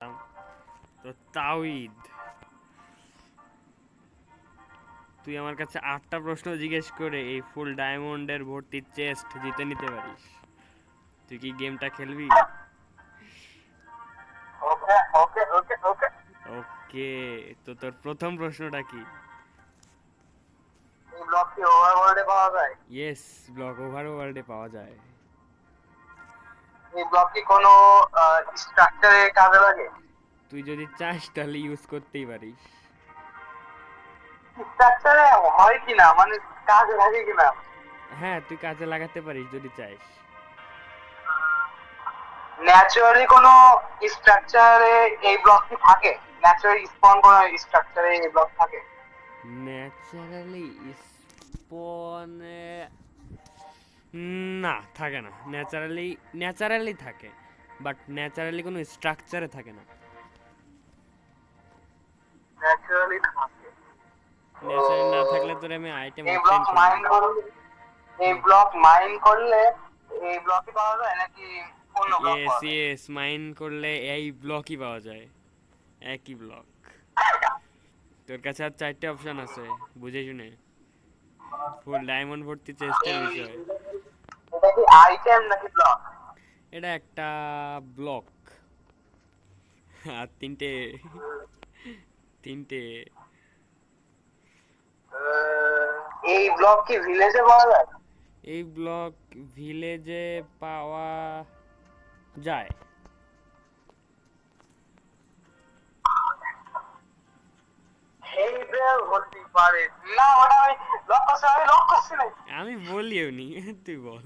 তো তাওহিদ, তুই আমার কাছে 8টা প্রশ্ন জিজ্ঞেস করে এই ফুল ডায়মন্ডের ভর্তি চেস্ট জিতে নিতে পারিস। তুই কি গেমটা খেলবি? ওকে ওকে ওকে ওকে। ওকে, তো তোর প্রথম প্রশ্নটা কি? এই ব্লক কি ওভারওয়ার্ল্ডে পাওয়া যায়? ইয়েস, ব্লক ওভার ওয়ার্ল্ডে পাওয়া যায়। এই ব্লক কি কোনো স্ট্রাকচারে কাজে লাগে? তুই যদি চাস তাহলে ইউজ করতেই পারিস। স্ট্রাকচারে হয় কিনা, মানে কাজে লাগে কিনা? হ্যাঁ, তুই কাজে লাগাতে পারিস যদি চাস। ন্যাচারালি কোনো স্ট্রাকচারে এই ব্লক কি থাকে? ন্যাচারালি স্পন কোনো স্ট্রাকচারে এই ব্লক থাকে? ন্যাচারালি স্পনে না, থাকে না। ন্যাচারালি থাকে, বাট ন্যাচারালি কোনো স্ট্রাকচারে থাকে না। ন্যাচারালি থাকে। ন্যাচারালি না থাকলে তোর আমি আইটেম এই অবশ্যই ব্লক করে মাইন দিই। করলে, এই ব্লক মাইন করলে এই ব্লকই পাওয়া যায় নাকি অন্য ব্লক ইয়েস পাওয়া যায়? ইয়েস, মাইন করলে এই ব্লকই পাওয়া যায়, একই ব্লক। তোর কাছে আর 4টে অপশন আছে, বুঝে শুনে। ফুল ডায়মন্ড ভর্তি চেস্টের এই বিষয়। এটা কি আইটেম নাকি ব্লক? এটা একটা ব্লক। আর তিনটে তিনটে এই ব্লক কি ভিলেজে পাওয়া যায়? এই ব্লক ভিলেজে পাওয়া যায়। এই বেল হতে পারে না, ওটা আমি লক করছি, আমি লক করছি না। আমি বলিও নি, তুই বল।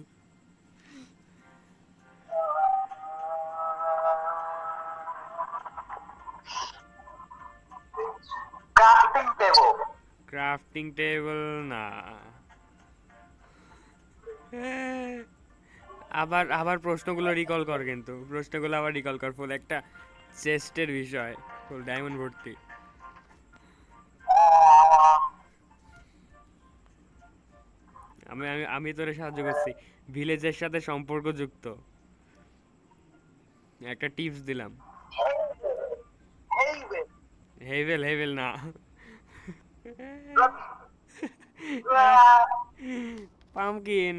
Crafting table. ক্রাফটিং টেবিল না। আবার আবার প্রশ্নগুলো রিকল কর, কিন্তু প্রশ্নগুলো আবার রিকল কর। ফুল একটা চেস্টের বিষয়, ফুল ডায়মন্ড ভর্তি। আমি আমি আমি তোরে সাহায্য করছি, ভিলেজের সাথে সম্পর্কযুক্ত একটা টিপস দিলাম। এই বেল হেভেল হেভেল না। পামকিন।